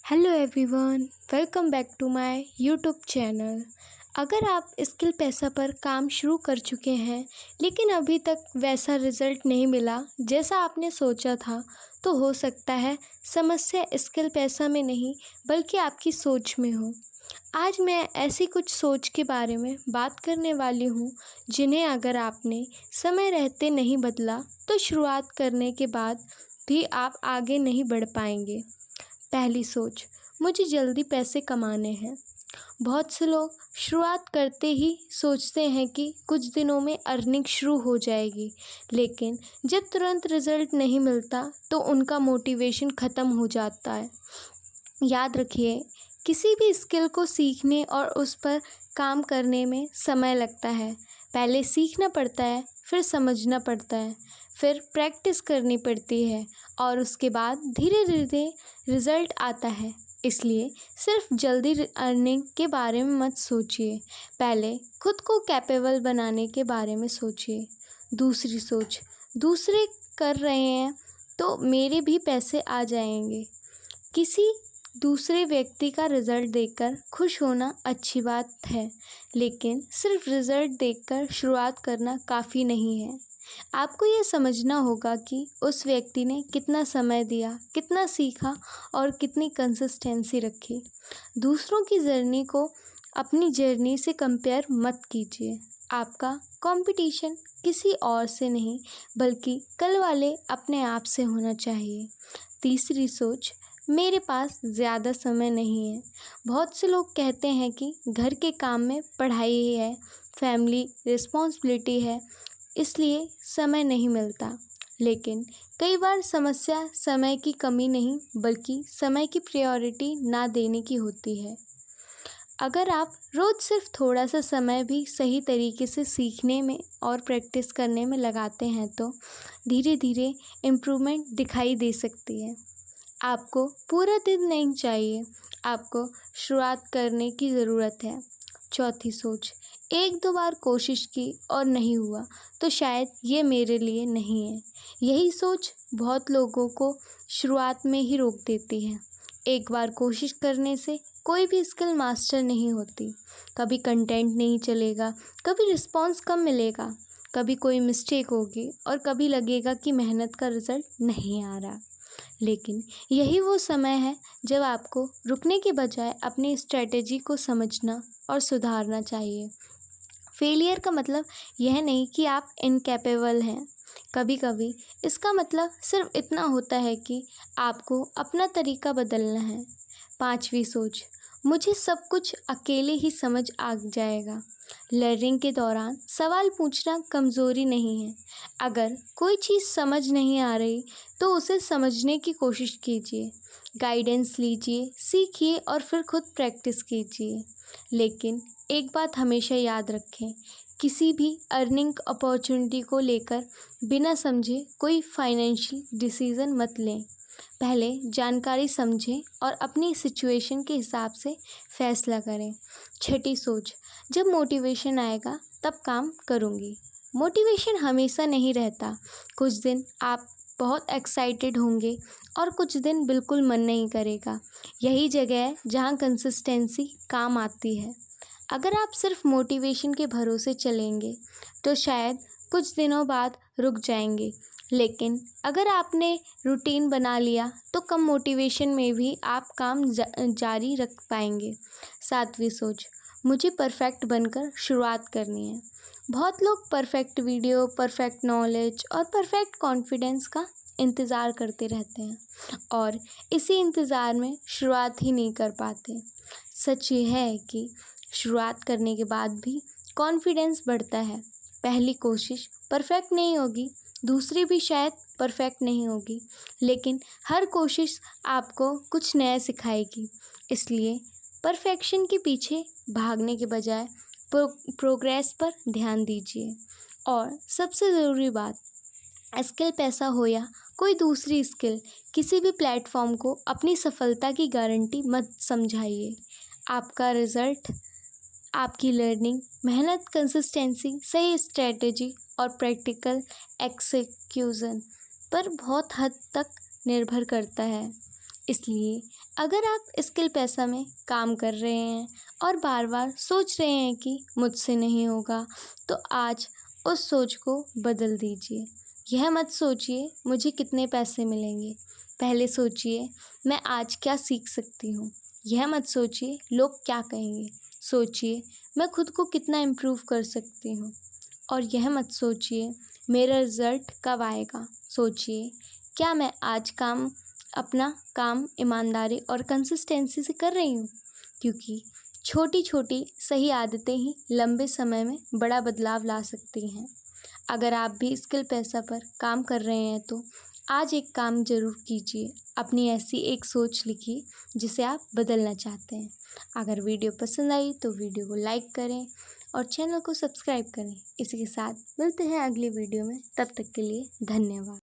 Hello everyone, welcome back to my YouTube channel. अगर आप skill पैसा पर काम शुरू कर चुके हैं लेकिन अभी तक वैसा रिज़ल्ट नहीं मिला जैसा आपने सोचा था, तो हो सकता है समस्या स्किल पैसा में नहीं बल्कि आपकी सोच में हो। आज मैं ऐसी कुछ सोच के बारे में बात करने वाली हूँ जिन्हें अगर आपने समय रहते नहीं बदला तो शुरुआत करने के बाद भी आप आगे नहीं बढ़ पाएंगे। पहली सोच, मुझे जल्दी पैसे कमाने हैं। बहुत से लोग शुरुआत करते ही सोचते हैं कि कुछ दिनों में अर्निंग शुरू हो जाएगी, लेकिन जब तुरंत रिजल्ट नहीं मिलता तो उनका मोटिवेशन ख़त्म हो जाता है। याद रखिए, किसी भी स्किल को सीखने और उस पर काम करने में समय लगता है। पहले सीखना पड़ता है, फिर समझना पड़ता है, फिर प्रैक्टिस करनी पड़ती है और उसके बाद धीरे धीरे रिज़ल्ट आता है। इसलिए सिर्फ जल्दी अर्निंग के बारे में मत सोचिए, पहले खुद को कैपेबल बनाने के बारे में सोचिए। दूसरी सोच, दूसरे कर रहे हैं तो मेरे भी पैसे आ जाएंगे। किसी दूसरे व्यक्ति का रिज़ल्ट देखकर खुश होना अच्छी बात है, लेकिन सिर्फ रिज़ल्ट देखकर शुरुआत करना काफ़ी नहीं है। आपको ये समझना होगा कि उस व्यक्ति ने कितना समय दिया, कितना सीखा और कितनी कंसिस्टेंसी रखी। दूसरों की जर्नी को अपनी जर्नी से कंपेयर मत कीजिए। आपका कंपटीशन किसी और से नहीं बल्कि कल वाले अपने आप से होना चाहिए। तीसरी सोच, मेरे पास ज़्यादा समय नहीं है। बहुत से लोग कहते हैं कि घर के काम में पढ़ाई है, फैमिली रिस्पॉन्सिबिलिटी है, इसलिए समय नहीं मिलता। लेकिन कई बार समस्या समय की कमी नहीं बल्कि समय की प्रायोरिटी ना देने की होती है। अगर आप रोज़ सिर्फ थोड़ा सा समय भी सही तरीके से सीखने में और प्रैक्टिस करने में लगाते हैं तो धीरे धीरे इम्प्रूवमेंट दिखाई दे सकती है। आपको पूरा दिन नहीं चाहिए, आपको शुरुआत करने की ज़रूरत है। चौथी सोच, एक दो बार कोशिश की और नहीं हुआ तो शायद ये मेरे लिए नहीं है। यही सोच बहुत लोगों को शुरुआत में ही रोक देती है। एक बार कोशिश करने से कोई भी स्किल मास्टर नहीं होती। कभी कंटेंट नहीं चलेगा, कभी रिस्पॉन्स कम मिलेगा, कभी कोई मिस्टेक होगी और कभी लगेगा कि मेहनत का रिज़ल्ट नहीं आ रहा। लेकिन यही वो समय है जब आपको रुकने के बजाय अपनी स्ट्रेटेजी को समझना और सुधारना चाहिए। फेलियर का मतलब यह नहीं कि आप इनकैपेबल हैं। कभी कभी इसका मतलब सिर्फ इतना होता है कि आपको अपना तरीका बदलना है। पांचवी सोच, मुझे सब कुछ अकेले ही समझ आ जाएगा। लर्निंग के दौरान सवाल पूछना कमज़ोरी नहीं है। अगर कोई चीज़ समझ नहीं आ रही तो उसे समझने की कोशिश कीजिए, गाइडेंस लीजिए, सीखिए और फिर खुद प्रैक्टिस कीजिए। लेकिन एक बात हमेशा याद रखें, किसी भी अर्निंग अपॉर्चुनिटी को लेकर बिना समझे कोई फाइनेंशियल डिसीज़न मत लें। पहले जानकारी समझें और अपनी सिचुएशन के हिसाब से फैसला करें। छठी सोच, जब मोटिवेशन आएगा तब काम करूँगी। मोटिवेशन हमेशा नहीं रहता। कुछ दिन आप बहुत एक्साइटेड होंगे और कुछ दिन बिल्कुल मन नहीं करेगा। यही जगह है जहाँ कंसिस्टेंसी काम आती है। अगर आप सिर्फ मोटिवेशन के भरोसे चलेंगे तो शायद कुछ दिनों बाद रुक जाएंगे, लेकिन अगर आपने रूटीन बना लिया तो कम मोटिवेशन में भी आप काम जारी रख पाएंगे। सातवीं सोच, मुझे परफेक्ट बनकर शुरुआत करनी है। बहुत लोग परफेक्ट वीडियो, परफेक्ट नॉलेज और परफेक्ट कॉन्फिडेंस का इंतज़ार करते रहते हैं और इसी इंतज़ार में शुरुआत ही नहीं कर पाते। सच ये है कि शुरुआत करने के बाद भी कॉन्फिडेंस बढ़ता है। पहली कोशिश परफेक्ट नहीं होगी, दूसरी भी शायद परफेक्ट नहीं होगी, लेकिन हर कोशिश आपको कुछ नया सिखाएगी। इसलिए परफेक्शन के पीछे भागने के बजाय प्रोग्रेस पर ध्यान दीजिए। और सबसे ज़रूरी बात, स्किल पैसा हो या कोई दूसरी स्किल, किसी भी प्लेटफॉर्म को अपनी सफलता की गारंटी मत समझाइए। आपका रिज़ल्ट आपकी लर्निंग, मेहनत, कंसिस्टेंसी, सही स्ट्रेटेजी और प्रैक्टिकल एक्सिक्यूशन पर बहुत हद तक निर्भर करता है। इसलिए अगर आप स्किल पैसा में काम कर रहे हैं और बार बार सोच रहे हैं कि मुझसे नहीं होगा, तो आज उस सोच को बदल दीजिए। यह मत सोचिए मुझे कितने पैसे मिलेंगे, पहले सोचिए मैं आज क्या सीख सकती हूँ। यह मत सोचिए लोग क्या कहेंगे, सोचिए मैं खुद को कितना इम्प्रूव कर सकती हूँ। और यह मत सोचिए मेरा रिज़ल्ट कब आएगा, सोचिए क्या मैं आज अपना काम ईमानदारी और कंसिस्टेंसी से कर रही हूँ। क्योंकि छोटी छोटी सही आदतें ही लंबे समय में बड़ा बदलाव ला सकती हैं। अगर आप भी स्किल पैसा पर काम कर रहे हैं तो आज एक काम ज़रूर कीजिए, अपनी ऐसी एक सोच लिखिए जिसे आप बदलना चाहते हैं। अगर वीडियो पसंद आई तो वीडियो को लाइक करें और चैनल को सब्सक्राइब करें। इसी के साथ मिलते हैं अगली वीडियो में, तब तक के लिए धन्यवाद।